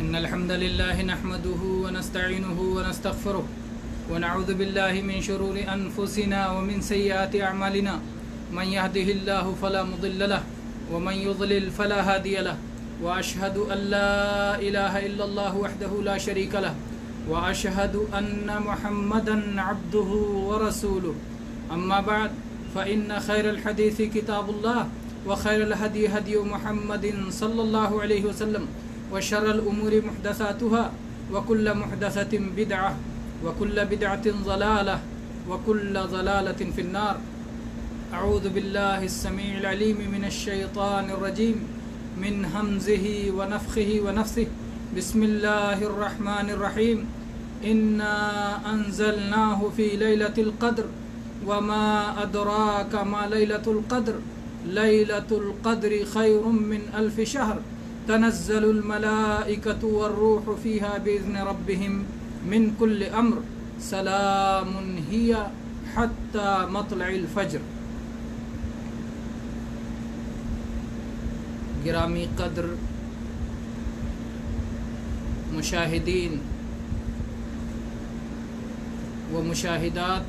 إن الحمد لله نحمده ونستعينه ونستغفره ونعوذ بالله من شرور أنفسنا ومن سيئات أعمالنا من يهده الله فلا مضل له ومن يضلل فلا هادي له وأشهد أن لا إله إلا الله وحده لا شريك له وأشهد أن محمدا عبده ورسوله أما بعد فإن خير الحديث كتاب الله وخير الهدي هدي محمد صلى الله عليه وسلم وشر الأمور محدثاتها وكل محدثة بدعة وكل بدعة ضلالة وكل ضلالة في النار. أعوذ بالله السميع العليم من الشيطان الرجيم من همزه ونفخه ونفثه. بسم الله الرحمن الرحيم. إنا أنزلناه في ليلة القدر وما أدراك ما ليلة القدر ليلة القدر خير من 1000 شهر تنزل الملائكة والروح فيها بإذن ربهم من كل أمر سلام هي حتى مطلع الفجر. گرامی قدر مشاہدین و مشاہدات،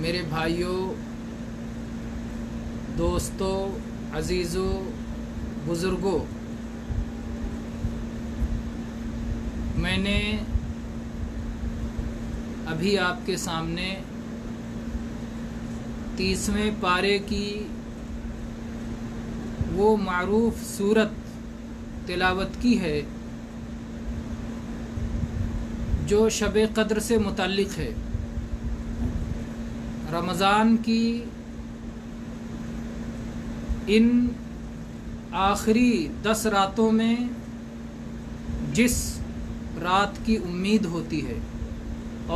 میرے بھائیوں، دوستوں، عزیزوں، بزرگوں، میں نے ابھی آپ کے سامنے 30ویں پارے کی وہ معروف سورت تلاوت کی ہے جو شب قدر سے متعلق ہے. رمضان کی ان آخری 10 راتوں میں جس رات کی امید ہوتی ہے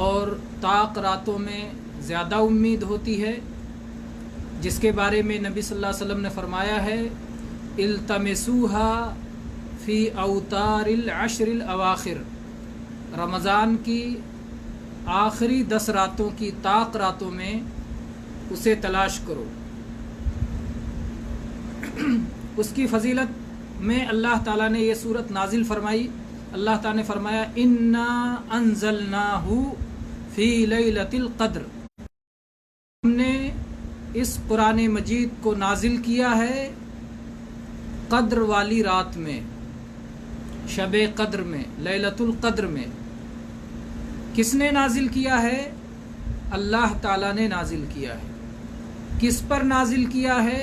اور طاق راتوں میں زیادہ امید ہوتی ہے، جس کے بارے میں نبی صلی اللہ علیہ وسلم نے فرمایا ہے التمسوها فی اوتار العشر الاواخر، رمضان کی آخری 10 راتوں کی طاق راتوں میں اسے تلاش کرو. اس کی فضیلت میں اللہ تعالیٰ نے یہ صورت نازل فرمائی. اللہ تعالیٰ نے فرمایا انا انزلناہ فی لیلۃ القدر، ہم نے اس قرآن مجید کو نازل کیا ہے قدر والی رات میں، شب قدر میں، لیلۃ القدر میں. کس نے نازل کیا ہے؟ اللہ تعالیٰ نے نازل کیا ہے. کس پر نازل کیا ہے؟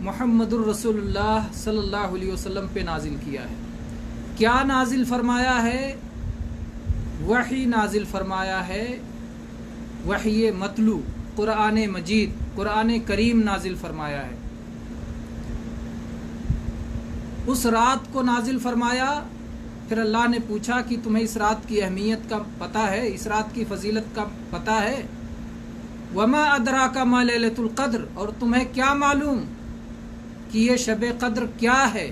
محمد الرسول اللہ صلی اللہ علیہ وسلم پہ نازل کیا ہے. کیا نازل فرمایا ہے؟ وحی نازل فرمایا ہے، وحی مطلوع، قرآن مجید، قرآن کریم نازل فرمایا ہے. اس رات کو نازل فرمایا. پھر اللہ نے پوچھا کہ تمہیں اس رات کی اہمیت کا پتہ ہے، اس رات کی فضیلت کا پتہ ہے؟ وما ادراک ما لیلۃ القدر، اور تمہیں کیا معلوم کہ یہ شب قدر کیا ہے؟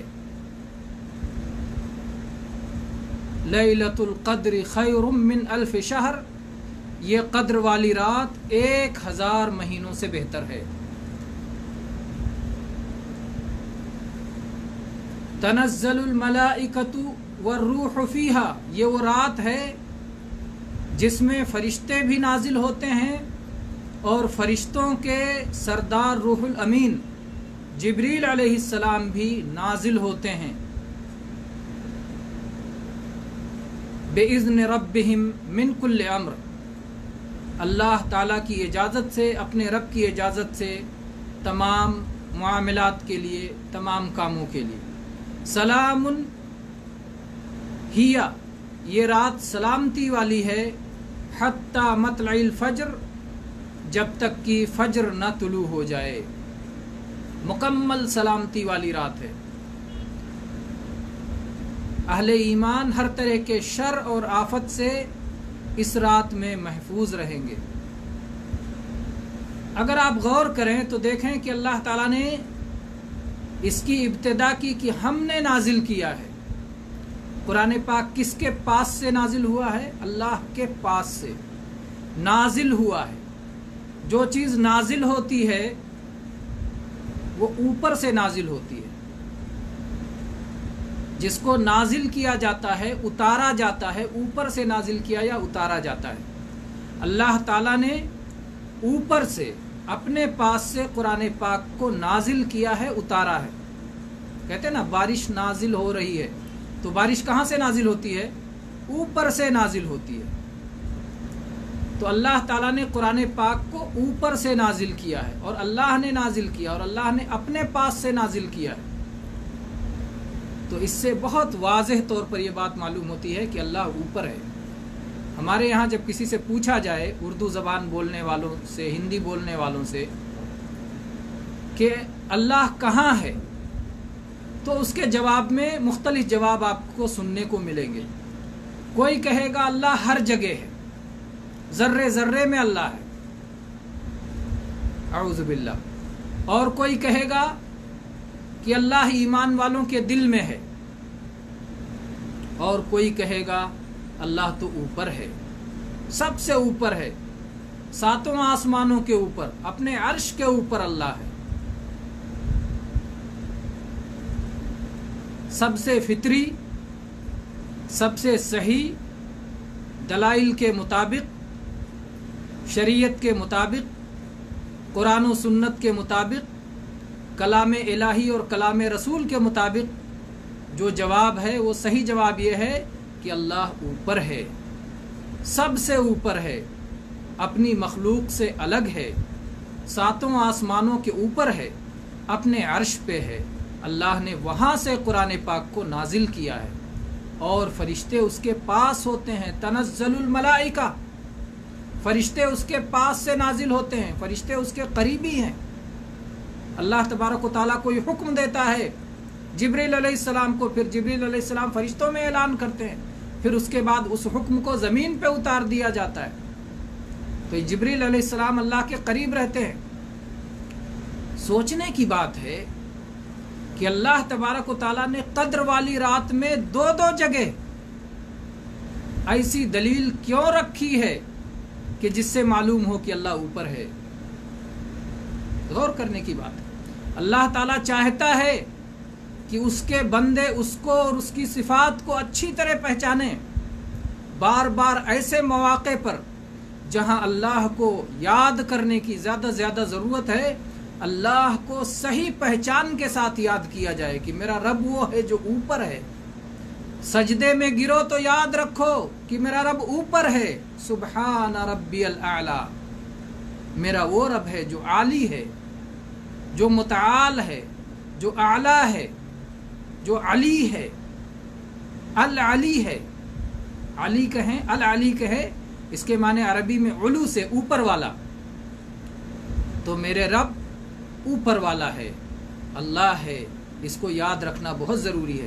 لیلۃ القدر خیر من 1000 شہر، یہ قدر والی رات 1000 مہینوں سے بہتر ہے. تنزل الملائکۃ والروح فیہا، یہ وہ رات ہے جس میں فرشتے بھی نازل ہوتے ہیں اور فرشتوں کے سردار روح الامین جبریل علیہ السلام بھی نازل ہوتے ہیں. بِإِذْنِ رَبِّهِمْ مِنْ كُلِّ أَمْرٍ، اللہ تعالیٰ کی اجازت سے، اپنے رب کی اجازت سے، تمام معاملات کے لیے، تمام کاموں کے لیے. سلام ہی، یہ رات سلامتی والی ہے، حتی مطلع الفجر، جب تک کہ فجر نہ طلوع ہو جائے. مکمل سلامتی والی رات ہے. اہل ایمان ہر طرح کے شر اور آفت سے اس رات میں محفوظ رہیں گے. اگر آپ غور کریں تو دیکھیں کہ اللہ تعالیٰ نے اس کی ابتدا کی کہ ہم نے نازل کیا ہے. قرآن پاک کس کے پاس سے نازل ہوا ہے؟ اللہ کے پاس سے نازل ہوا ہے. جو چیز نازل ہوتی ہے وہ اوپر سے نازل ہوتی ہے. جس کو نازل کیا جاتا ہے، اتارا جاتا ہے، اوپر سے نازل کیا یا اتارا جاتا ہے۔ اللہ تعالیٰ نے اوپر سے اپنے پاس سے قرآن پاک کو نازل کیا ہے، اتارا ہے۔ کہتے ہیں نا بارش نازل ہو رہی ہے، تو بارش کہاں سے نازل ہوتی ہے؟ اوپر سے نازل ہوتی ہے۔ تو اللہ تعالیٰ نے قرآن پاک کو اوپر سے نازل کیا ہے، اور اللہ نے نازل کیا، اور اللہ نے اپنے پاس سے نازل کیا ہے۔ تو اس سے بہت واضح طور پر یہ بات معلوم ہوتی ہے کہ اللہ اوپر ہے۔ ہمارے یہاں جب کسی سے پوچھا جائے، اردو زبان بولنے والوں سے، ہندی بولنے والوں سے، کہ اللہ کہاں ہے، تو اس کے جواب میں مختلف جواب آپ کو سننے کو ملیں گے۔ کوئی کہے گا اللہ ہر جگہ ہے، ذرے ذرے میں اللہ ہے، اعوذ باللہ۔ اور کوئی کہے گا کہ اللہ ایمان والوں کے دل میں ہے، اور کوئی کہے گا اللہ تو اوپر ہے، سب سے اوپر ہے، ساتوں آسمانوں کے اوپر، اپنے عرش کے اوپر اللہ ہے۔ سب سے فطری، سب سے صحیح دلائل کے مطابق، شریعت کے مطابق، قرآن و سنت کے مطابق، کلام الہی اور کلام رسول کے مطابق جو جواب ہے وہ صحیح جواب یہ ہے کہ اللہ اوپر ہے، سب سے اوپر ہے، اپنی مخلوق سے الگ ہے، ساتوں آسمانوں کے اوپر ہے، اپنے عرش پہ ہے۔ اللہ نے وہاں سے قرآن پاک کو نازل کیا ہے، اور فرشتے اس کے پاس ہوتے ہیں۔ تنزل الملائکہ، فرشتے اس کے پاس سے نازل ہوتے ہیں، فرشتے اس کے قریبی ہیں۔ اللہ تبارک و تعالیٰ کوئی حکم دیتا ہے جبریل علیہ السلام کو، پھر جبریل علیہ السلام فرشتوں میں اعلان کرتے ہیں، پھر اس کے بعد اس حکم کو زمین پہ اتار دیا جاتا ہے۔ تو جبریل علیہ السلام اللہ کے قریب رہتے ہیں۔ سوچنے کی بات ہے کہ اللہ تبارک و تعالیٰ نے قدر والی رات میں دو جگہ ایسی دلیل کیوں رکھی ہے کہ جس سے معلوم ہو کہ اللہ اوپر ہے؟ غور کرنے کی بات ہے۔ اللہ تعالیٰ چاہتا ہے کہ اس کے بندے اس کو اور اس کی صفات کو اچھی طرح پہچانیں۔ بار بار ایسے مواقع پر جہاں اللہ کو یاد کرنے کی زیادہ ضرورت ہے، اللہ کو صحیح پہچان کے ساتھ یاد کیا جائے کہ میرا رب وہ ہے جو اوپر ہے۔ سجدے میں گرو تو یاد رکھو کہ میرا رب اوپر ہے، سبحان ربی الاعلی، میرا وہ رب ہے جو عالی ہے، جو متعال ہے، جو اعلی ہے، جو علی ہے، العلی ہے۔ علی کہیں، العلی کہے، اس کے معنی عربی میں علو سے اوپر والا۔ تو میرے رب اوپر والا ہے، اللہ ہے، اس کو یاد رکھنا بہت ضروری ہے۔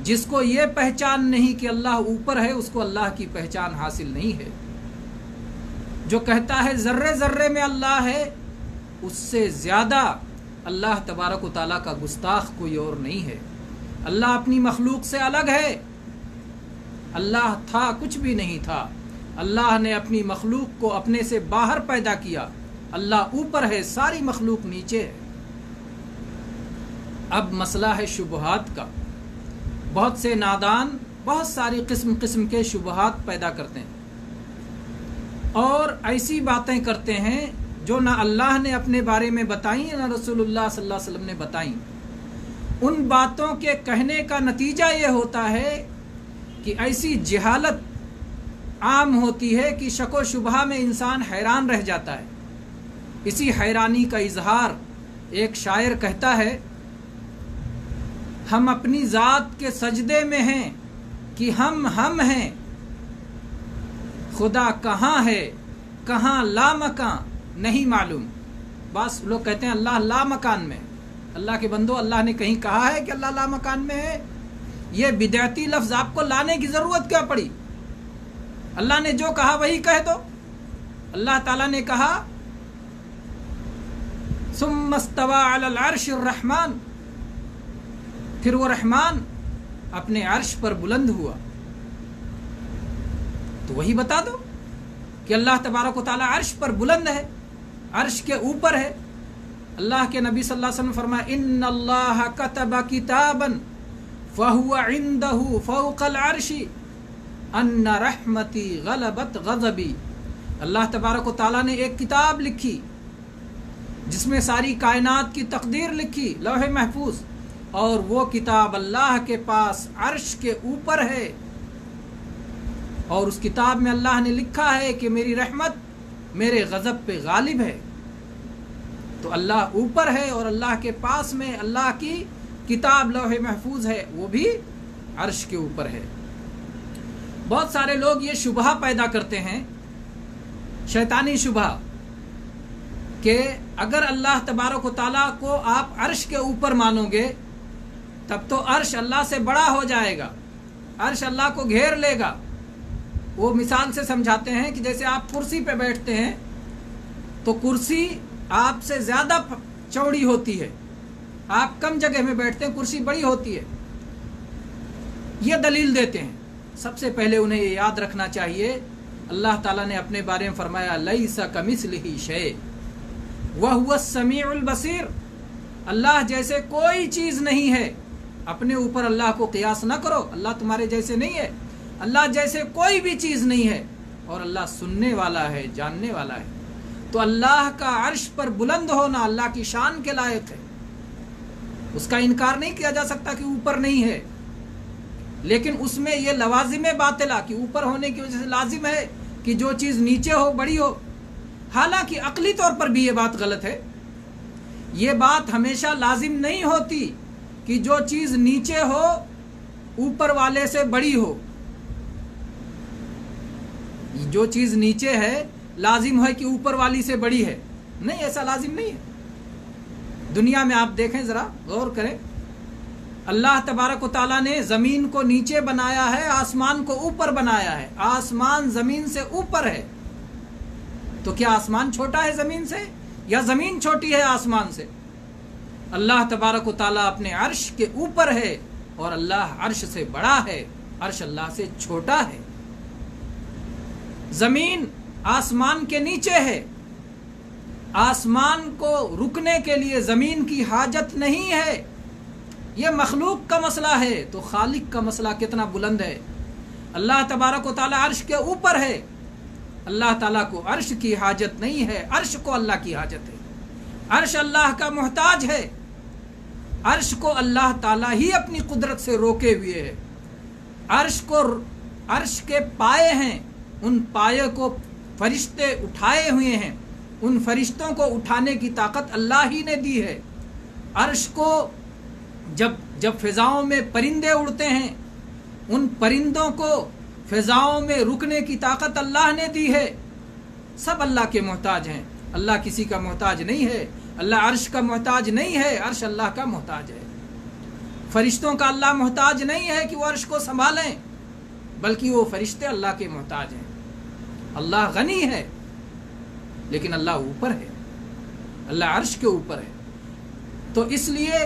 جس کو یہ پہچان نہیں کہ اللہ اوپر ہے، اس کو اللہ کی پہچان حاصل نہیں ہے۔ جو کہتا ہے ذرے ذرے میں اللہ ہے، اس سے زیادہ اللہ تبارک و تعالیٰ کا گستاخ کوئی اور نہیں ہے۔ اللہ اپنی مخلوق سے الگ ہے، اللہ تھا کچھ بھی نہیں تھا، اللہ نے اپنی مخلوق کو اپنے سے باہر پیدا کیا، اللہ اوپر ہے، ساری مخلوق نیچے ہے۔ اب مسئلہ ہے شبہات کا۔ بہت سے نادان بہت ساری قسم کے شبہات پیدا کرتے ہیں، اور ایسی باتیں کرتے ہیں جو نہ اللہ نے اپنے بارے میں بتائیں نہ رسول اللہ صلی اللہ علیہ وسلم نے بتائیں۔ ان باتوں کے کہنے کا نتیجہ یہ ہوتا ہے کہ ایسی جہالت عام ہوتی ہے کہ شک و شبہ میں انسان حیران رہ جاتا ہے۔ اسی حیرانی کا اظہار ایک شاعر کہتا ہے، ہم اپنی ذات کے سجدے میں ہیں کہ ہم ہیں، خدا کہاں ہے کہاں لامکان نہیں معلوم۔ بس لوگ کہتے ہیں اللہ لامکان میں ہے۔ اللہ کے بندو، اللہ نے کہیں کہا ہے کہ اللہ لامکان میں ہے؟ یہ بدعتی لفظ آپ کو لانے کی ضرورت کیا پڑی؟ اللہ نے جو کہا وہی کہہ دو۔ اللہ تعالیٰ نے کہا ثم استوى علی العرش الرحمن، پھر وہ رحمان اپنے عرش پر بلند ہوا، تو وہی بتا دو کہ اللہ تبارک و تعالیٰ عرش پر بلند ہے، عرش کے اوپر ہے۔ اللہ کے نبی صلی اللہ علیہ وسلم فرمایا ان اللہ کتب کتابا فَهُوَ عِندَهُ فَوْقَ الْعَرْشِ أَنَّ رَحْمَتِي غَلَبَتْ غَضَبِي۔ اللہ تبارک و تعالیٰ نے ایک کتاب لکھی جس میں ساری کائنات کی تقدیر لکھی، لوح محفوظ، اور وہ کتاب اللہ کے پاس عرش کے اوپر ہے، اور اس کتاب میں اللہ نے لکھا ہے کہ میری رحمت میرے غضب پہ غالب ہے۔ تو اللہ اوپر ہے اور اللہ کے پاس میں اللہ کی کتاب لوح محفوظ ہے، وہ بھی عرش کے اوپر ہے۔ بہت سارے لوگ یہ شبہ پیدا کرتے ہیں، شیطانی شبہ، کہ اگر اللہ تبارک و تعالیٰ کو آپ عرش کے اوپر مانو گے تب تو عرش اللہ سے بڑا ہو جائے گا، عرش اللہ کو گھیر لے گا۔ وہ مثال سے سمجھاتے ہیں کہ جیسے آپ کرسی پہ بیٹھتے ہیں تو کرسی آپ سے زیادہ چوڑی ہوتی ہے، آپ کم جگہ میں بیٹھتے ہیں، کرسی بڑی ہوتی ہے۔ یہ دلیل دیتے ہیں۔ سب سے پہلے انہیں یہ یاد رکھنا چاہیے، اللہ تعالیٰ نے اپنے بارے میں فرمایا لیس کمثلہ شیء وہو السمیع البصیر۔ اللہ جیسے کوئی چیز نہیں ہے۔ اپنے اوپر اللہ کو قیاس نہ کرو، اللہ تمہارے جیسے نہیں ہے، اللہ جیسے کوئی بھی چیز نہیں ہے، اور اللہ سننے والا ہے، جاننے والا ہے۔ تو اللہ کا عرش پر بلند ہونا اللہ کی شان کے لائق ہے، اس کا انکار نہیں کیا جا سکتا کہ اوپر نہیں ہے، لیکن اس میں یہ لوازم باطلہ کہ اوپر ہونے کی وجہ سے لازم ہے کہ جو چیز نیچے ہو بڑی ہو۔ حالانکہ عقلی طور پر بھی یہ بات غلط ہے، یہ بات ہمیشہ لازم نہیں ہوتی کہ جو چیز نیچے ہو اوپر والے سے بڑی ہو۔ جو چیز نیچے ہے لازم ہے کہ اوپر والی سے بڑی ہے، نہیں، ایسا لازم نہیں ہے۔ دنیا میں آپ دیکھیں، ذرا غور کریں، اللہ تبارک و تعالیٰ نے زمین کو نیچے بنایا ہے، آسمان کو اوپر بنایا ہے۔ آسمان زمین سے اوپر ہے، تو کیا آسمان چھوٹا ہے زمین سے یا زمین چھوٹی ہے آسمان سے؟ اللہ تبارک و تعالیٰ اپنے عرش کے اوپر ہے اور اللہ عرش سے بڑا ہے، عرش اللہ سے چھوٹا ہے۔ زمین آسمان کے نیچے ہے، آسمان کو رکنے کے لیے زمین کی حاجت نہیں ہے۔ یہ مخلوق کا مسئلہ ہے، تو خالق کا مسئلہ کتنا بلند ہے۔ اللہ تبارک و تعالیٰ عرش کے اوپر ہے، اللہ تعالیٰ کو عرش کی حاجت نہیں ہے، عرش کو اللہ کی حاجت ہے۔ عرش اللہ کا محتاج ہے، عرش کو اللہ تعالیٰ ہی اپنی قدرت سے روکے ہوئے ہے۔ عرش کے پائے ہیں، ان پائے کو فرشتے اٹھائے ہوئے ہیں، ان فرشتوں کو اٹھانے کی طاقت اللہ ہی نے دی ہے۔ عرش کو جب فضاؤں میں پرندے اڑتے ہیں، ان پرندوں کو فضاؤں میں رکنے کی طاقت اللہ نے دی ہے۔ سب اللہ کے محتاج ہیں، اللہ کسی کا محتاج نہیں ہے، اللہ عرش کا محتاج نہیں ہے، عرش اللہ کا محتاج ہے۔ فرشتوں کا اللہ محتاج نہیں ہے کہ وہ عرش کو سنبھالیں، بلکہ وہ فرشتے اللہ کے محتاج ہیں۔ اللہ غنی ہے لیکن اللہ اوپر ہے، اللہ عرش کے اوپر ہے۔ تو اس لیے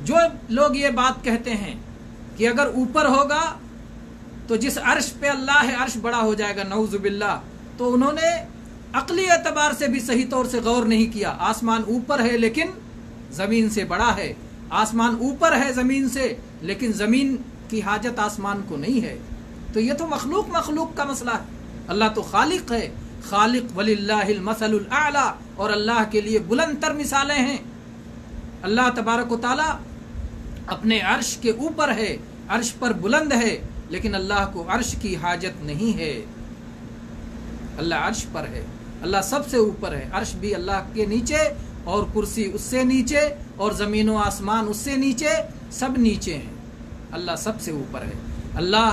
جو لوگ یہ بات کہتے ہیں کہ اگر اوپر ہوگا تو جس عرش پہ اللہ ہے عرش بڑا ہو جائے گا، نعوذ باللہ، تو انہوں نے عقلی اعتبار سے بھی صحیح طور سے غور نہیں کیا۔ آسمان اوپر ہے لیکن زمین سے بڑا ہے، آسمان اوپر ہے زمین سے لیکن زمین کی حاجت آسمان کو نہیں ہے۔ تو یہ تو مخلوق کا مسئلہ ہے۔ اللہ تو خالق ہے، خالق وللہ المثل الاعلی، اور اللہ کے لیے بلند تر مثالیں ہیں۔ اللہ تبارک و تعالیٰ اپنے عرش کے اوپر ہے، عرش پر بلند ہے، لیکن اللہ کو عرش کی حاجت نہیں ہے۔ اللہ عرش پر ہے، اللہ سب سے اوپر ہے، عرش بھی اللہ کے نیچے اور کرسی اس سے نیچے اور زمین و آسمان اس سے نیچے، سب نیچے ہیں، اللہ سب سے اوپر ہے۔ اللہ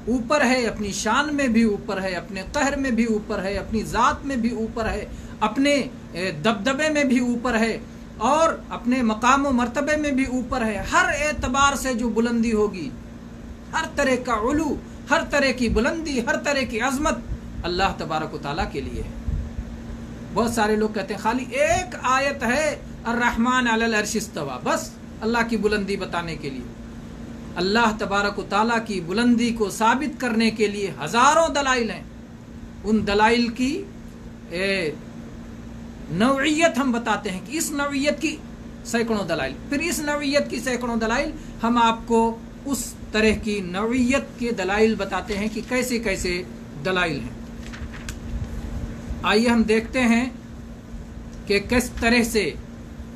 اوپر ہے، اپنی شان میں بھی اوپر ہے، اپنے قہر میں بھی اوپر ہے، اپنی ذات میں بھی اوپر ہے، اپنے دبدبے میں بھی اوپر ہے، اور اپنے مقام و مرتبے میں بھی اوپر ہے۔ ہر اعتبار سے جو بلندی ہوگی، ہر طرح کا علو، ہر طرح کی بلندی، ہر طرح کی عظمت اللہ تبارک و تعالیٰ کے لیے ہے۔ بہت سارے لوگ کہتے ہیں خالی ایک آیت ہے الرحمن علی العرش استوى، بس اللہ کی بلندی بتانے کے لیے۔ اللہ تبارک و تعالیٰ کی بلندی کو ثابت کرنے کے لیے ہزاروں دلائل ہیں۔ ان دلائل کی نوعیت ہم بتاتے ہیں کہ اس نوعیت کی سینکڑوں دلائل، پھر اس نوعیت کی سینکڑوں دلائل ہم آپ کو اس طرح کی نوعیت کے دلائل بتاتے ہیں کہ کیسے کیسے دلائل ہیں۔ آئیے ہم دیکھتے ہیں کہ کس طرح سے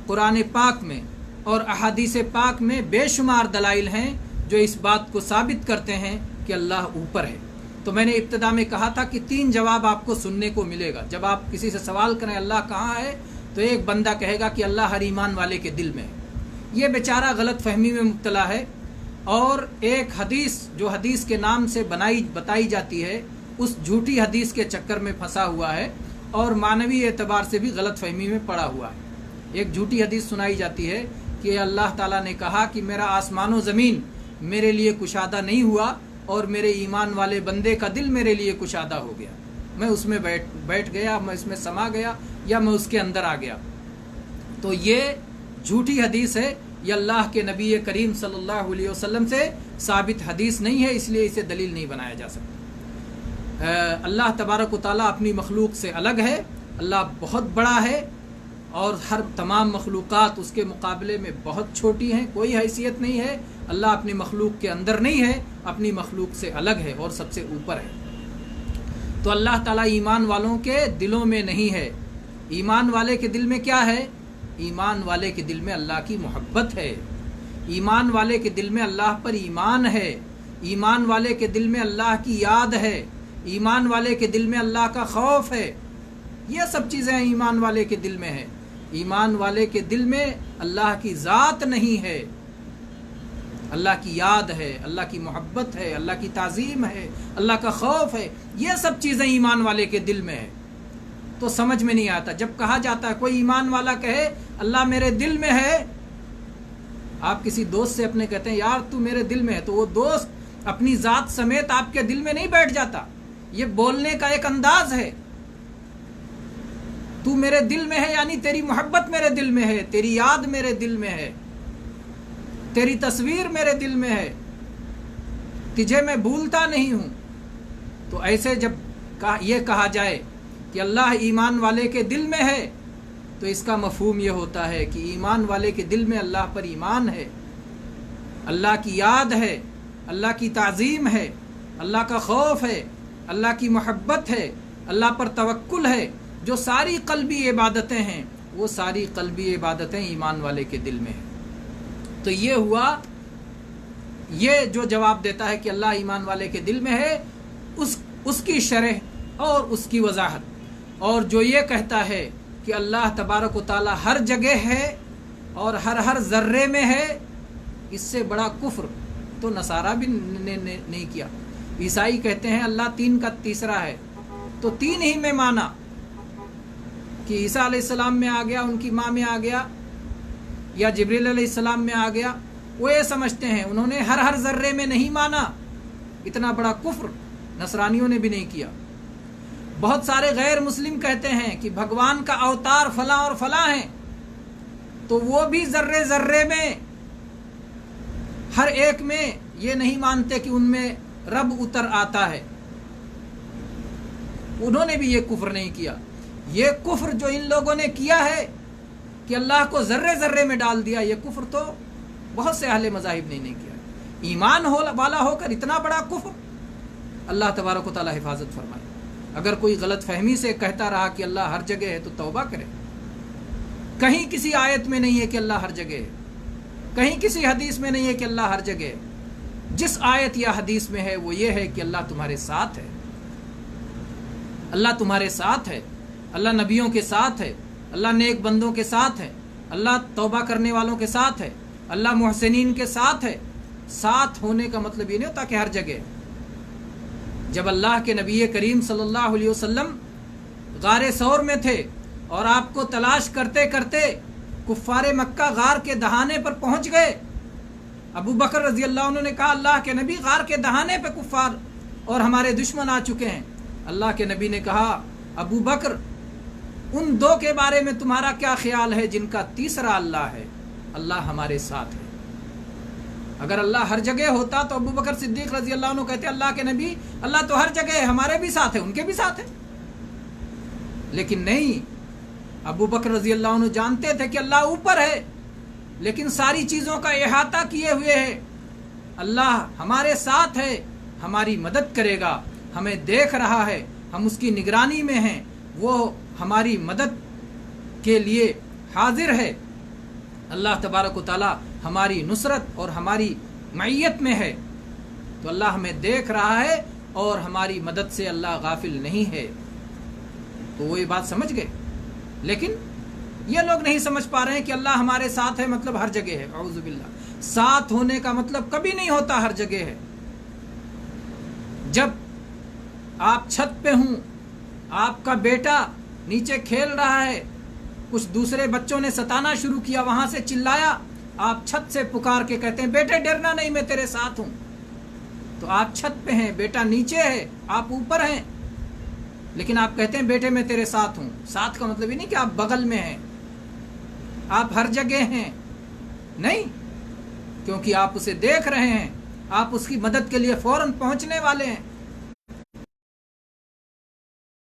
قرآن پاک میں اور احادیث پاک میں بے شمار دلائل ہیں جو اس بات کو ثابت کرتے ہیں کہ اللہ اوپر ہے۔ تو میں نے ابتدا میں کہا تھا کہ 3 جواب آپ کو سننے کو ملے گا۔ جب آپ کسی سے سوال کریں اللہ کہاں ہے، تو ایک بندہ کہے گا کہ اللہ ہر ایمان والے کے دل میں ہے۔ یہ بیچارہ غلط فہمی میں مبتلا ہے، اور ایک حدیث جو حدیث کے نام سے بتائی جاتی ہے، اس جھوٹی حدیث کے چکر میں پھنسا ہوا ہے اور معنوی اعتبار سے بھی غلط فہمی میں پڑا ہوا ہے۔ ایک جھوٹی حدیث سنائی جاتی ہے کہ اللہ تعالیٰ نے کہا کہ میرا آسمان و زمین میرے لیے کشادہ نہیں ہوا اور میرے ایمان والے بندے کا دل میرے لیے کشادہ ہو گیا، میں اس میں بیٹھ گیا، میں اس میں سما گیا، یا میں اس کے اندر آ گیا۔ تو یہ جھوٹی حدیث ہے، یہ اللہ کے نبی کریم صلی اللہ علیہ وسلم سے ثابت حدیث نہیں ہے، اس لیے اسے دلیل نہیں بنایا جا سکتا۔ اللہ تبارک و تعالیٰ اپنی مخلوق سے الگ ہے، اللہ بہت بڑا ہے، اور ہر تمام مخلوقات اس کے مقابلے میں بہت چھوٹی ہیں، کوئی حیثیت نہیں ہے۔ اللہ اپنی مخلوق کے اندر نہیں ہے، اپنی مخلوق سے الگ ہے اور سب سے اوپر ہے۔ تو اللہ تعالیٰ ایمان والوں کے دلوں میں نہیں ہے۔ ایمان والے کے دل میں کیا ہے؟ ایمان والے کے دل میں اللہ کی محبت ہے، ایمان والے کے دل میں اللہ پر ایمان ہے، ایمان والے کے دل میں اللہ کی یاد ہے، ایمان والے کے دل میں اللہ کا خوف ہے۔ یہ سب چیزیں ایمان والے کے دل میں ہیں۔ ایمان والے کے دل میں اللہ کی ذات نہیں ہے، اللہ کی یاد ہے، اللہ کی محبت ہے، اللہ کی تعظیم ہے، اللہ کا خوف ہے۔ یہ سب چیزیں ایمان والے کے دل میں ہے۔ تو سمجھ میں نہیں آتا جب کہا جاتا ہے، کوئی ایمان والا کہے اللہ میرے دل میں ہے، آپ کسی دوست سے اپنے کہتے ہیں یار تو میرے دل میں ہے، تو وہ دوست اپنی ذات سمیت آپ کے دل میں نہیں بیٹھ جاتا۔ یہ بولنے کا ایک انداز ہے۔ تو میرے دل میں ہے یعنی تیری محبت میرے دل میں ہے، تیری یاد میرے دل میں ہے، تیری تصویر میرے دل میں ہے، تجھے میں بھولتا نہیں ہوں۔ تو ایسے جب یہ کہا جائے کہ اللہ ایمان والے کے دل میں ہے، تو اس کا مفہوم یہ ہوتا ہے کہ ایمان والے کے دل میں اللہ پر ایمان ہے، اللہ کی یاد ہے، اللہ کی تعظیم ہے، اللہ کا خوف ہے، اللہ کی محبت ہے، اللہ پر توکل ہے۔ جو ساری قلبی عبادتیں ہیں وہ ساری قلبی عبادتیں ایمان والے کے دل میں ہیں۔ تو یہ ہوا، یہ جو جواب دیتا ہے کہ اللہ ایمان والے کے دل میں ہے، اس کی شرح اور اس کی وضاحت۔ اور جو یہ کہتا ہے کہ اللہ تبارک و تعالی ہر جگہ ہے اور ہر ذرے میں ہے، اس سے بڑا کفر تو نصارہ بھی نہیں کیا۔ عیسائی کہتے ہیں اللہ 3 کا تیسرا ہے، تو 3 ہی میں مانا کہ عیسیٰ علیہ السلام میں آ گیا، ان کی ماں میں آ گیا، یا جبریل علیہ السلام میں آ گیا، وہ یہ سمجھتے ہیں۔ انہوں نے ہر ذرے میں نہیں مانا۔ اتنا بڑا کفر نصرانیوں نے بھی نہیں کیا۔ بہت سارے غیر مسلم کہتے ہیں کہ بھگوان کا اوتار فلاں اور فلاں ہیں، تو وہ بھی ذرے میں ہر ایک میں یہ نہیں مانتے کہ ان میں رب اتر آتا ہے۔ انہوں نے بھی یہ کفر نہیں کیا۔ یہ کفر جو ان لوگوں نے کیا ہے کہ اللہ کو ذرے میں ڈال دیا، یہ کفر تو بہت سے اہل مذاہب نے نہیں کیا۔ ایمان والا ہو کر اتنا بڑا کفر، اللہ تبارک و تعالی حفاظت فرمائے۔ اگر کوئی غلط فہمی سے کہتا رہا کہ اللہ ہر جگہ ہے تو توبہ کرے۔ کہیں کسی آیت میں نہیں ہے کہ اللہ ہر جگہ ہے، کہیں کسی حدیث میں نہیں ہے کہ اللہ ہر جگہ ہے۔ جس آیت یا حدیث میں ہے وہ یہ ہے کہ اللہ تمہارے ساتھ ہے، اللہ تمہارے ساتھ ہے، اللہ نبیوں کے ساتھ ہے، اللہ نیک بندوں کے ساتھ ہے، اللہ توبہ کرنے والوں کے ساتھ ہے، اللہ محسنین کے ساتھ ہے۔ ساتھ ہونے کا مطلب یہ نہیں ہوتا کہ ہر جگہ۔ جب اللہ کے نبی کریم صلی اللہ علیہ وسلم غار ثور میں تھے اور آپ کو تلاش کرتے کرتے کفار مکہ غار کے دہانے پر پہنچ گئے، ابو بکر رضی اللہ عنہ نے کہا اللہ کے نبی غار کے دہانے پہ کفار اور ہمارے دشمن آ چکے ہیں۔ اللہ کے نبی نے کہا ابو بکر ان 2 کے بارے میں تمہارا کیا خیال ہے جن کا تیسرا اللہ ہے؟ اللہ ہمارے ساتھ ہے۔ اگر اللہ ہر جگہ ہوتا تو ابو بکر صدیق رضی اللہ عنہ کہتے اللہ کے نبی اللہ تو ہر جگہ ہے، ہمارے بھی ساتھ ہے، ان کے بھی ساتھ ہے۔ لیکن نہیں، ابو بکر رضی اللہ عنہ جانتے تھے کہ اللہ اوپر ہے، لیکن ساری چیزوں کا احاطہ کیے ہوئے ہے، اللہ ہمارے ساتھ ہے، ہماری مدد کرے گا، ہمیں دیکھ رہا ہے، ہم اس کی نگرانی میں ہیں، وہ ہماری مدد کے لیے حاضر ہے، اللہ تبارک و تعالی ہماری نصرت اور ہماری معیت میں ہے، تو اللہ ہمیں دیکھ رہا ہے اور ہماری مدد سے اللہ غافل نہیں ہے۔ تو وہ یہ بات سمجھ گئے، لیکن یہ لوگ نہیں سمجھ پا رہے ہیں کہ اللہ ہمارے ساتھ ہے مطلب ہر جگہ ہے۔ اعوذ باللہ، ساتھ ہونے کا مطلب کبھی نہیں ہوتا ہر جگہ ہے۔ جب آپ چھت پہ ہوں، آپ کا بیٹا نیچے کھیل رہا ہے، کچھ دوسرے بچوں نے ستانا شروع کیا، وہاں سے چلایا، آپ چھت سے پکار کے کہتے ہیں بیٹے ڈرنا نہیں، میں تیرے ساتھ ہوں۔ تو آپ چھت پہ ہیں، بیٹا نیچے ہے، آپ اوپر ہیں، لیکن آپ کہتے ہیں بیٹے میں تیرے ساتھ ہوں۔ ساتھ کا مطلب یہ نہیں کہ آپ بغل میں ہیں، آپ ہر جگہ ہیں، نہیں، کیونکہ آپ اسے دیکھ رہے ہیں، آپ اس کی مدد کے لیے فوراً پہنچنے والے ہیں۔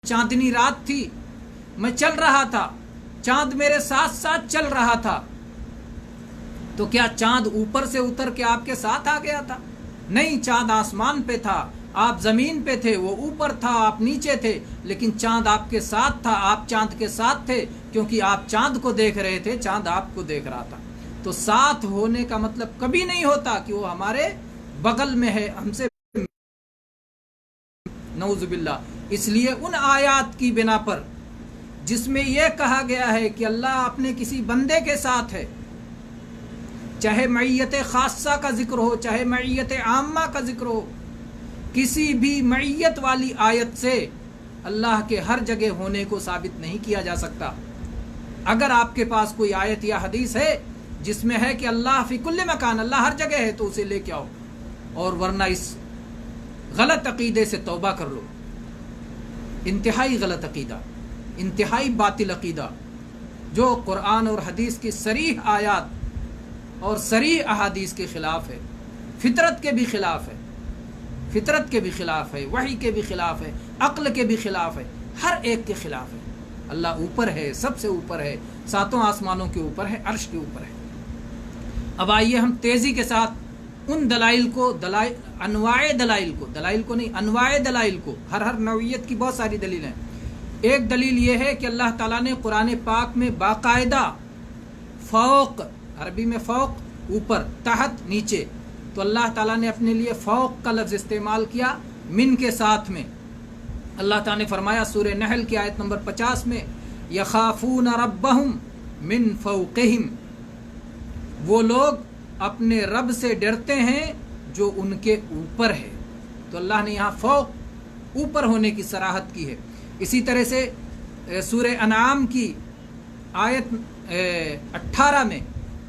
چاندنی رات تھی، میں چل رہا تھا، چاند میرے ساتھ ساتھ چل رہا تھا، تو کیا چاند اوپر سے اتر کے آپ کے ساتھ آ گیا تھا؟ نہیں، چاند آسمان پہ تھا، آپ زمین پہ تھے، وہ اوپر تھا، آپ نیچے تھے، لیکن چاند آپ کے ساتھ تھا، آپ چاند کے ساتھ تھے، کیونکہ آپ چاند کو دیکھ رہے تھے، چاند آپ کو دیکھ رہا تھا۔ تو ساتھ ہونے کا مطلب کبھی نہیں ہوتا کہ وہ ہمارے بغل میں ہے، ہم سے، نعوذ باللہ۔ اس لیے ان آیات کی بنا پر جس میں یہ کہا گیا ہے کہ اللہ اپنے کسی بندے کے ساتھ ہے، چاہے معیت خاصہ کا ذکر ہو، چاہے معیت عامہ کا ذکر ہو، کسی بھی معیت والی آیت سے اللہ کے ہر جگہ ہونے کو ثابت نہیں کیا جا سکتا۔ اگر آپ کے پاس کوئی آیت یا حدیث ہے جس میں ہے کہ اللہ فی کل مکان، اللہ ہر جگہ ہے، تو اسے لے کے آؤ، اور ورنہ اس غلط عقیدے سے توبہ کر لو۔ انتہائی غلط عقیدہ، انتہائی باطل عقیدہ، جو قرآن اور حدیث کی صریح آیات اور صریح احادیث کے خلاف ہے، فطرت کے بھی خلاف ہے، فطرت کے بھی خلاف ہے، وحی کے بھی خلاف ہے، عقل کے بھی خلاف ہے، ہر ایک کے خلاف ہے۔ اللہ اوپر ہے، سب سے اوپر ہے، ساتوں آسمانوں کے اوپر ہے، عرش کے اوپر ہے۔ اب آئیے ہم تیزی کے ساتھ ان دلائل کو، انواع دلائل کو، دلائل کو نہیں، انواع دلائل کو، ہر نوعیت کی بہت ساری دلیل ہیں۔ ایک دلیل یہ ہے کہ اللہ تعالیٰ نے قرآن پاک میں باقاعدہ فوق، عربی میں فوق اوپر، تحت نیچے، تو اللہ تعالیٰ نے اپنے لیے فوق کا لفظ استعمال کیا من کے ساتھ میں۔ اللہ تعالیٰ نے فرمایا سورہ نحل کی آیت نمبر 50 میں، یخافون ربہم من فوقہم، وہ لوگ اپنے رب سے ڈرتے ہیں جو ان کے اوپر ہے۔ تو اللہ نے یہاں فوق، اوپر ہونے کی صراحت کی ہے۔ اسی طرح سے سورہ انعام کی آیت 18 میں،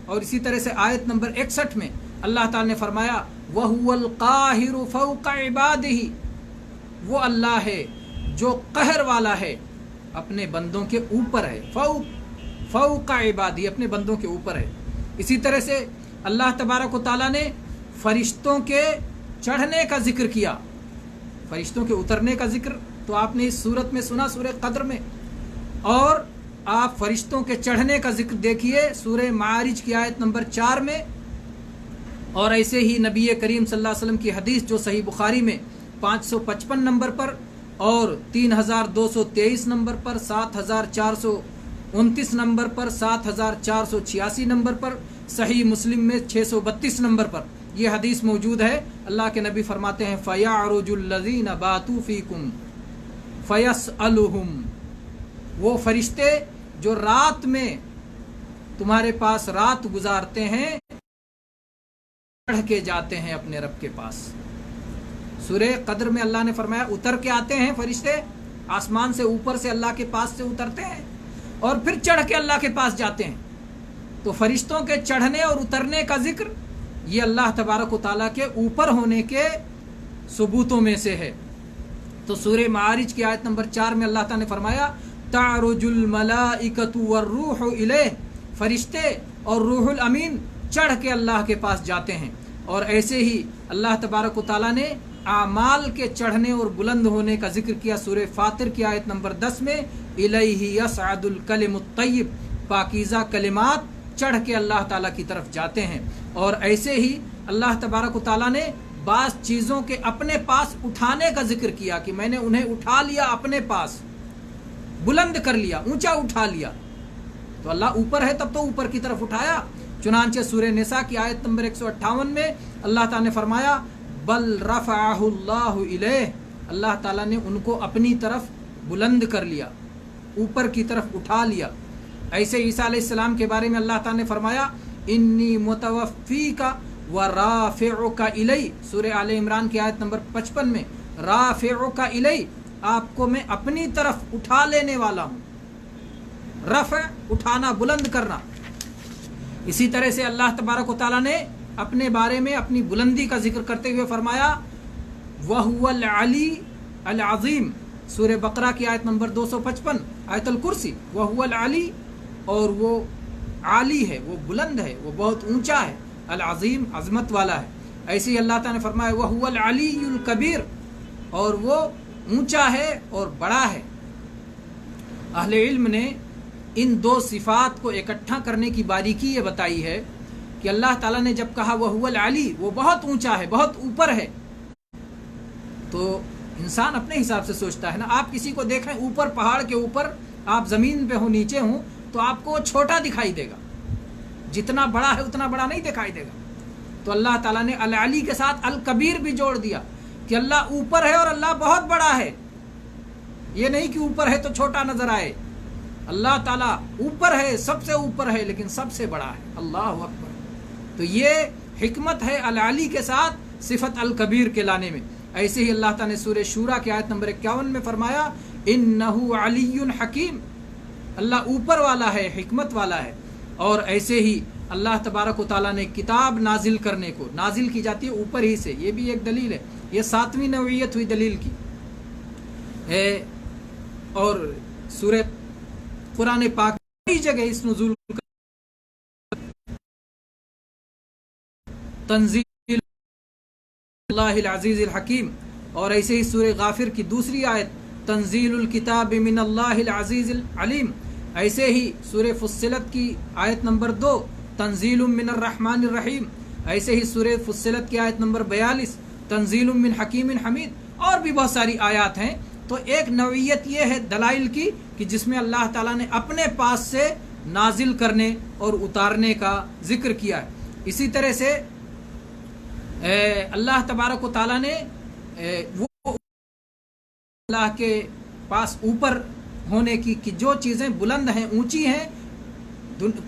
اور اسی طرح سے آیت نمبر 61 میں اللہ تعالی نے فرمایا وَهُوَ الْقَاهِرُ فَوْقَ عِبَادِهِ، وہ اللہ ہے جو قہر والا ہے، اپنے بندوں کے اوپر ہے، فوق عبادی، اپنے بندوں کے اوپر ہے۔ اسی طرح سے اللہ تبارک و تعالیٰ نے فرشتوں کے چڑھنے کا ذکر کیا، فرشتوں کے اترنے کا ذکر تو آپ نے اس صورت میں سنا، سورہ قدر میں، اور آپ فرشتوں کے چڑھنے کا ذکر دیکھیے سورہ معارج کی آیت نمبر 4 میں، اور ایسے ہی نبی کریم صلی اللہ علیہ وسلم کی حدیث جو صحیح بخاری میں 555 نمبر پر اور 3223 نمبر پر، 7429 نمبر پر، 7486 نمبر پر، صحیح مسلم میں 632 نمبر پر یہ حدیث موجود ہے۔ اللہ کے نبی فرماتے ہیں فَيَعْرُجُ الَّذِينَ بَاتُوا فِيكُمْ فَيَسْأَلُهُمْ، وہ فرشتے جو رات میں تمہارے پاس رات گزارتے ہیں، چڑھ کے جاتے ہیں اپنے رب کے پاس۔ سورہ قدر میں اللہ نے فرمایا اتر کے آتے ہیں فرشتے، آسمان سے اوپر سے اللہ کے پاس سے اترتے ہیں اور پھر چڑھ کے اللہ کے پاس جاتے ہیں۔ تو فرشتوں کے چڑھنے اور اترنے کا ذکر یہ اللہ تبارک و تعالیٰ کے اوپر ہونے کے ثبوتوں میں سے ہے۔ تو سورہ معارج کی آیت نمبر 4 میں اللہ تعالیٰ نے فرمایا تعرج الملائکۃ والروح الیہ، فرشتے اور روح الامین چڑھ کے اللہ کے پاس جاتے ہیں۔ اور ایسے ہی اللہ تبارک و تعالیٰ نے اعمال کے چڑھنے اور بلند ہونے کا ذکر کیا سورہ فاطر کی آیت نمبر 10 میں الیہ یصعد الکلم الطیب، پاکیزہ کلمات چڑھ کے اللہ تعالیٰ کی طرف جاتے ہیں۔ اور ایسے ہی اللہ تبارک و تعالیٰ نے بعض چیزوں کے اپنے پاس اٹھانے کا ذکر کیا کہ میں نے انہیں اٹھا لیا اپنے پاس، بلند کر لیا، اونچا اٹھا لیا. تو اللہ اوپر ہے تب تو اوپر کی طرف اٹھایا. چنانچہ سورہ نساء کی آیت نمبر 158 میں اللہ تعالیٰ نے فرمایا بل رفعہ اللہ الیہ، اللہ تعالیٰ نے ان کو اپنی طرف بلند کر لیا، اوپر کی طرف اٹھا لیا. ایسے عیسیٰ علیہ السلام کے بارے میں اللہ تعالیٰ نے فرمایا انی متوفیک ورافعک الی، سورہ آل عمران کی آیت نمبر 55 میں رافعک الی، آپ کو میں اپنی طرف اٹھا لینے والا ہوں. رفع اٹھانا، بلند کرنا. اسی طرح سے اللہ تبارک و تعالیٰ نے اپنے بارے میں اپنی بلندی کا ذکر کرتے ہوئے فرمایا وَهُوَ الْعَلِيُّ الْعَظِيمُ، سورہ بقرہ کی آیت نمبر 255، آیت الکرسی. وَهُوَ الْعَلِيُّ، اور وہ عالی ہے، وہ بلند ہے، وہ بہت اونچا ہے. العظیم، عظمت والا ہے. ایسے ہی اللہ تعالیٰ نے فرمایا وَهُوَ الْعَلِيُّ الْكَبِيرُ، اور وہ اونچا ہے اور بڑا ہے. اہل علم نے ان دو صفات کو اکٹھا کرنے کی باریکی یہ بتائی ہے کہ اللہ تعالیٰ نے جب کہا وَهُوَ الْعَلِيُّ، وہ بہت اونچا ہے، بہت اوپر ہے، تو انسان اپنے حساب سے سوچتا ہے نا. آپ کسی کو دیکھیں اوپر پہاڑ کے اوپر، آپ زمین پہ ہو، نیچے ہوں، تو آپ کو چھوٹا دکھائی دے گا. جتنا بڑا ہے اتنا بڑا نہیں دکھائی دے گا. تو اللہ تعالیٰ نے العلی کے ساتھ الکبیر بھی جوڑ دیا کہ اللہ اوپر ہے اور اللہ بہت بڑا ہے. یہ نہیں کہ اوپر ہے تو چھوٹا نظر آئے. اللہ تعالیٰ اوپر ہے، سب سے اوپر ہے، لیکن سب سے بڑا ہے. اللہ اکبر. تو یہ حکمت ہے العلی کے ساتھ صفت الکبیر کے لانے میں. ایسے ہی اللہ تعالیٰ نے سورہ شورا کی آیت نمبر 51 میں فرمایا انہ علی حکیم، اللہ اوپر والا ہے، حکمت والا ہے. اور ایسے ہی اللہ تبارک و تعالیٰ نے کتاب نازل کرنے کو، نازل کی جاتی ہے اوپر ہی سے، یہ بھی ایک دلیل ہے. یہ 7ویں نوعیت ہوئی دلیل کی. اور سورہ قرآن پاک کئی جگہ اس نزول تنزیل اللہ العزیز الحکیم. اور ایسے ہی سورہ غافر کی دوسری آیت تنزیل الکتاب من اللہ العزیز العلیم. ایسے ہی سورہ فصلت کی آیت نمبر 2 تنزیل من الرحمن الرحیم. ایسے ہی سورہ فصلت کی آیت نمبر 42 تنزیل من حکیم حمید. اور بھی بہت ساری آیات ہیں. تو ایک نوعیت یہ ہے دلائل کی کہ جس میں اللہ تعالیٰ نے اپنے پاس سے نازل کرنے اور اتارنے کا ذکر کیا ہے. اسی طرح سے اللہ تبارک و تعالیٰ نے وہ اللہ کے پاس اوپر ہونے کی کہ جو چیزیں بلند ہیں، اونچی ہیں،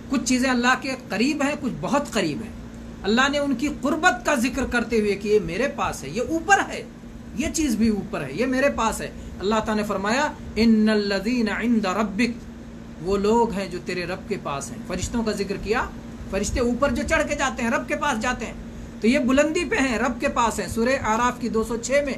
کچھ چیزیں اللہ کے قریب ہیں، کچھ بہت قریب ہیں. اللہ نے ان کی قربت کا ذکر کرتے ہوئے کہ یہ میرے پاس ہے، یہ اوپر ہے، یہ چیز بھی اوپر ہے، یہ میرے پاس ہے. اللہ تعالیٰ نے فرمایا ان الذین عند ربک، وہ لوگ ہیں جو تیرے رب کے پاس ہیں. فرشتوں کا ذکر کیا. فرشتے اوپر جو چڑھ کے جاتے ہیں، رب کے پاس جاتے ہیں، تو یہ بلندی پہ ہیں، رب کے پاس ہیں. سورہ اعراف کی 206 میں.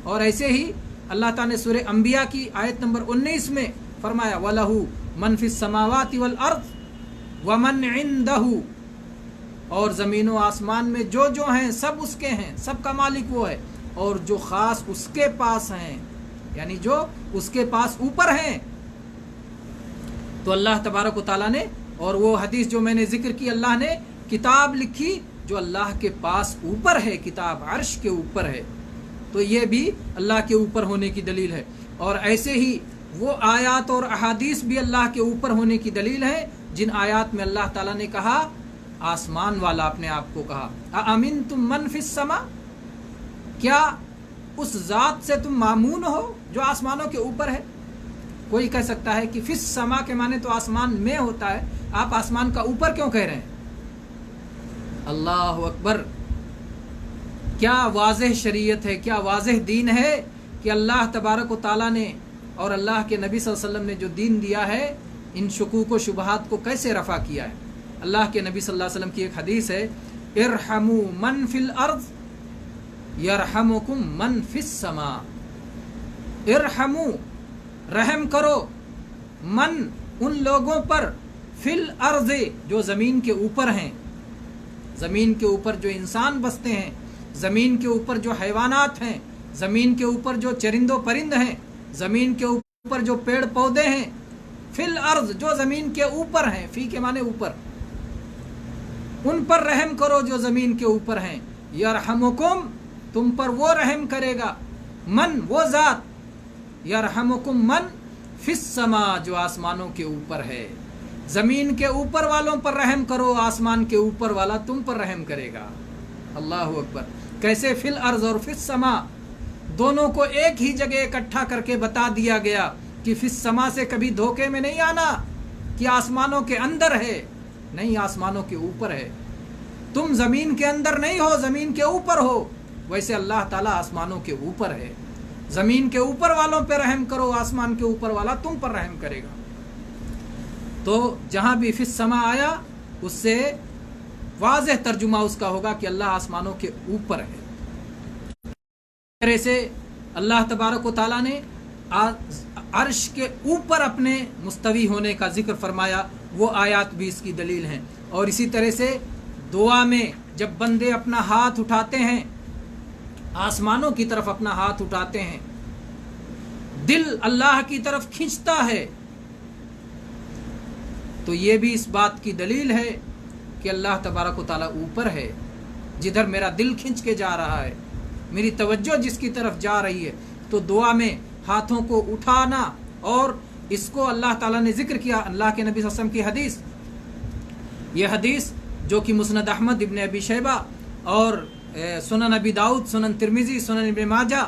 اور ایسے ہی اللہ تعالیٰ نے سورہ انبیاء کی آیت نمبر 19 میں فرمایا وَلَهُ مَنْ فِي السَّمَاوَاتِ وَالْأَرْضِ وَمَنْ عِنْدَهُ، اور زمین و آسمان میں جو ہیں سب اس کے ہیں، سب کا مالک وہ ہے، اور جو خاص اس کے پاس ہیں، یعنی جو اس کے پاس اوپر ہیں. تو اللہ تبارک و تعالیٰ نے، اور وہ حدیث جو میں نے ذکر کی، اللہ نے کتاب لکھی جو اللہ کے پاس اوپر ہے، کتاب عرش کے اوپر ہے. تو یہ بھی اللہ کے اوپر ہونے کی دلیل ہے. اور ایسے ہی وہ آیات اور احادیث بھی اللہ کے اوپر ہونے کی دلیل ہے جن آیات میں اللہ تعالیٰ نے کہا آسمان والا اپنے آپ کو کہا اَأَمِنْتُم مَّن فِي السَّمَاءِ، کیا اس ذات سے تم مامون ہو جو آسمانوں کے اوپر ہے. کوئی کہہ سکتا ہے کہ فی السماء کے معنی تو آسمان میں ہوتا ہے، آپ آسمان کا اوپر کیوں کہہ رہے ہیں. اللہ اکبر. کیا واضح شریعت ہے، کیا واضح دین ہے کہ اللہ تبارک و تعالیٰ نے اور اللہ کے نبی صلی اللہ علیہ وسلم نے جو دین دیا ہے، ان شکوک و شبہات کو کیسے رفع کیا ہے. اللہ کے نبی صلی اللہ علیہ وسلم کی ایک حدیث ہے ارحموا من فی الارض یرحمکم من فی السماء. ارحموا، رحم کرو، من، ان لوگوں پر، فی الارض، جو زمین کے اوپر ہیں. زمین کے اوپر جو انسان بستے ہیں، زمین کے اوپر جو حیوانات ہیں، زمین کے اوپر جو چرند و پرند ہیں، زمین کے اوپر جو پیڑ پودے ہیں. فی الارض، جو زمین کے اوپر ہیں، فی کے معنی اوپر. ان پر رحم کرو جو زمین کے اوپر ہیں، یرحمکم تم پر وہ رحم کرے گا، من وہ ذات، یرحمکم من فی السماء جو آسمانوں کے اوپر ہے۔ زمین کے اوپر والوں پر رحم کرو، آسمان کے اوپر والا تم پر رحم کرے گا۔ اللہ اکبر۔ کیسے؟ فی الارض اور فی السماء، دونوں کو ایک ہی جگہ اکٹھا کر کے بتا دیا گیا کہ فی السماء سے کبھی دھوکے میں نہیں آنا کہ آسمانوں کے اندر ہے، نہیں، آسمانوں کے اوپر ہے۔ تم زمین کے اندر نہیں ہو، زمین کے اوپر ہو، ویسے اللہ تعالیٰ آسمانوں کے اوپر ہے۔ زمین کے اوپر والوں پہ رحم کرو، آسمان کے اوپر والا تم پر رحم کرے گا۔ تو جہاں بھی فی السماء آیا اس سے واضح ترجمہ اس کا ہوگا کہ اللہ آسمانوں کے اوپر ہے۔ اس طرح سے اللہ تبارک و تعالیٰ نے عرش کے اوپر اپنے مستوی ہونے کا ذکر فرمایا، وہ آیات بھی اس کی دلیل ہیں۔ اور اسی طرح سے دعا میں جب بندے اپنا ہاتھ اٹھاتے ہیں، آسمانوں کی طرف اپنا ہاتھ اٹھاتے ہیں، دل اللہ کی طرف کھنچتا ہے، تو یہ بھی اس بات کی دلیل ہے کہ اللہ تبارک و تعالیٰ اوپر ہے۔ جدھر میرا دل کھنچ کے جا رہا ہے، میری توجہ جس کی طرف جا رہی ہے، تو دعا میں ہاتھوں کو اٹھانا، اور اس کو اللہ تعالیٰ نے ذکر کیا۔ اللہ کے نبی صلی اللہ علیہ وسلم کی حدیث، یہ حدیث جو کہ مسند احمد، ابن ابی شیبہ اور سنن ابی داؤد، سنن ترمذی، سنن ابن ماجہ،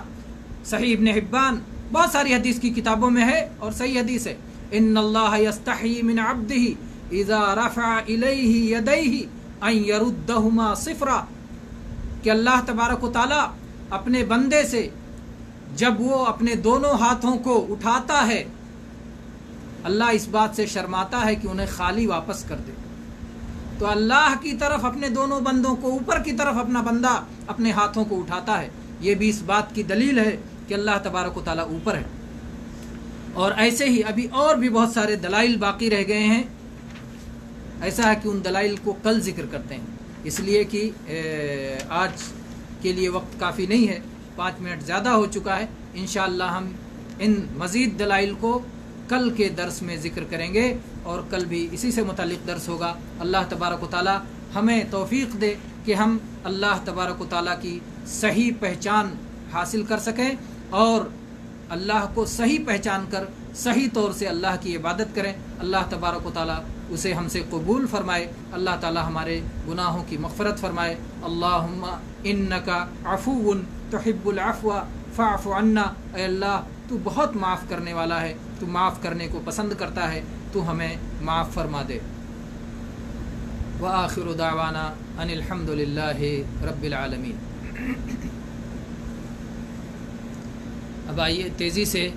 صحیح ابن حبان، بہت ساری حدیث کی کتابوں میں ہے اور صحیح حدیث ہے۔ ان اللہ یستحیی من عبدہ اذا رفع الیہ یدیہ ان یردہما صفرا، کہ اللہ تبارک و تعالیٰ اپنے بندے سے جب وہ اپنے دونوں ہاتھوں کو اٹھاتا ہے، اللہ اس بات سے شرماتا ہے کہ انہیں خالی واپس کر دے۔ تو اللہ کی طرف اپنے دونوں بندوں کو، اوپر کی طرف اپنا بندہ اپنے ہاتھوں کو اٹھاتا ہے، یہ بھی اس بات کی دلیل ہے کہ اللہ تبارک و تعالیٰ اوپر ہے۔ اور ایسے ہی ابھی اور بھی بہت سارے دلائل باقی رہ گئے ہیں، ایسا ہے کہ ان دلائل کو کل ذکر کرتے ہیں، اس لیے کہ آج کے لیے وقت کافی نہیں ہے، 5 منٹ زیادہ ہو چکا ہے۔ انشاءاللہ ہم ان مزید دلائل کو کل کے درس میں ذکر کریں گے، اور کل بھی اسی سے متعلق درس ہوگا۔ اللہ تبارک و تعالیٰ ہمیں توفیق دے کہ ہم اللہ تبارک و تعالیٰ کی صحیح پہچان حاصل کر سکیں، اور اللہ کو صحیح پہچان کر صحیح طور سے اللہ کی عبادت کریں۔ اللہ تبارک و تعالیٰ اسے ہم سے قبول فرمائے، اللہ تعالیٰ ہمارے گناہوں کی مغفرت فرمائے۔ اللہم انکا عفو تحب العفو فاعف عنا، اے اللہ تو بہت معاف کرنے والا ہے، تو معاف کرنے کو پسند کرتا ہے، تو ہمیں معاف فرما دے۔ وآخر دعوانا ان الحمد للہ رب العالمین۔ اب آئیے تیزی سے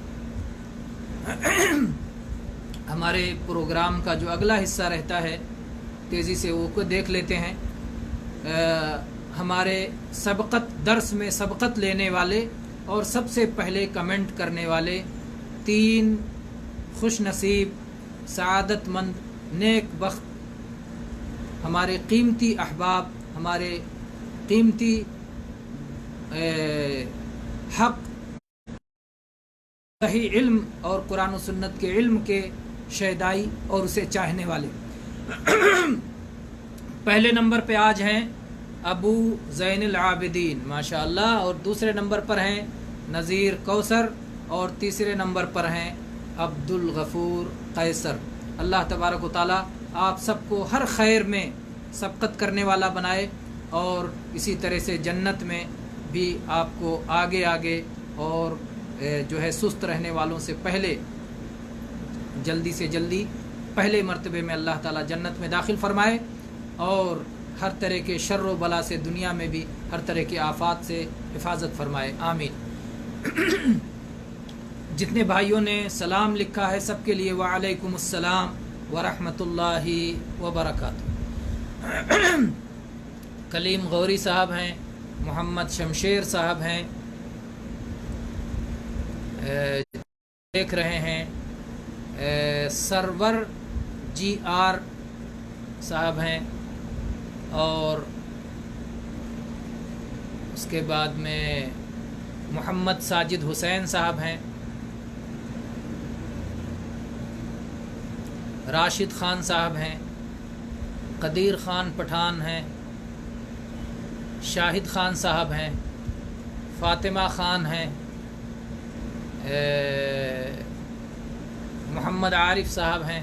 ہمارے پروگرام کا جو اگلا حصہ رہتا ہے، تیزی سے وہ کو دیکھ لیتے ہیں۔ ہمارے سبقت درس میں سبقت لینے والے اور سب سے پہلے کمنٹ کرنے والے 3 خوش نصیب، سعادت مند، نیک بخت ہمارے قیمتی احباب، ہمارے قیمتی حق صحیح علم اور قرآن و سنت کے علم کے شیدائی اور اسے چاہنے والے، پہلے نمبر پہ آج ہیں ابو زین العابدین ماشاء اللہ، اور دوسرے نمبر پر ہیں نذیر کوثر، اور تیسرے نمبر پر ہیں عبد الغفور قیصر۔ اللہ تبارک و تعالیٰ آپ سب کو ہر خیر میں سبقت کرنے والا بنائے، اور اسی طرح سے جنت میں بھی آپ کو آگے آگے اور جو ہے سست رہنے والوں سے پہلے، جلدی سے جلدی پہلے مرتبے میں اللہ تعالیٰ جنت میں داخل فرمائے، اور ہر طرح کے شر و بلا سے دنیا میں بھی ہر طرح کے آفات سے حفاظت فرمائے، آمین۔ جتنے بھائیوں نے سلام لکھا ہے سب کے لیے وعلیکم السلام ورحمۃ اللہ وبرکاتہ۔ کلیم غوری صاحب ہیں، محمد شمشیر صاحب ہیں، دیکھ رہے ہیں سرور جی آر صاحب ہیں، اور اس کے بعد میں محمد ساجد حسین صاحب ہیں، راشد خان صاحب ہیں، قدیر خان پٹھان ہیں، شاہد خان صاحب ہیں، فاطمہ خان ہیں، محمد عارف صاحب ہیں،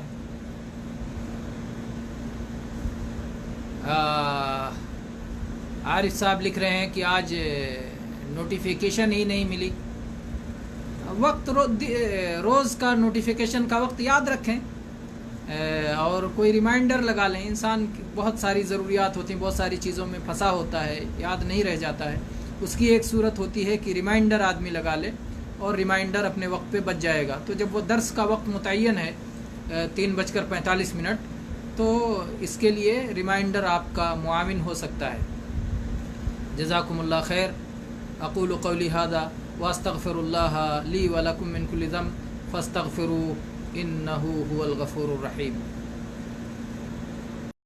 عارف صاحب لکھ رہے ہیں کہ آج نوٹیفیکیشن ہی نہیں ملی. وقت روز کا نوٹیفیکیشن کا وقت یاد رکھیں اور کوئی ریمائنڈر لگا لیں. انسان کی بہت ساری ضروریات ہوتی ہیں، بہت ساری چیزوں میں پھنسا ہوتا ہے، یاد نہیں رہ جاتا ہے. اس کی ایک صورت ہوتی ہے کہ ریمائنڈر آدمی لگا لے اور ریمائنڈر اپنے وقت پہ بچ جائے گا. تو جب وہ درس کا وقت متعین ہے 3:45 تو اس کے لیے ریمائنڈر آپ کا معاون ہو سکتا ہے. جزاکم اللہ خیر. اقول قولی ھذا واستغفر اللہ لی ولکم من کل ذنب فاستغفروہ انہ هو الغفور الرحیم.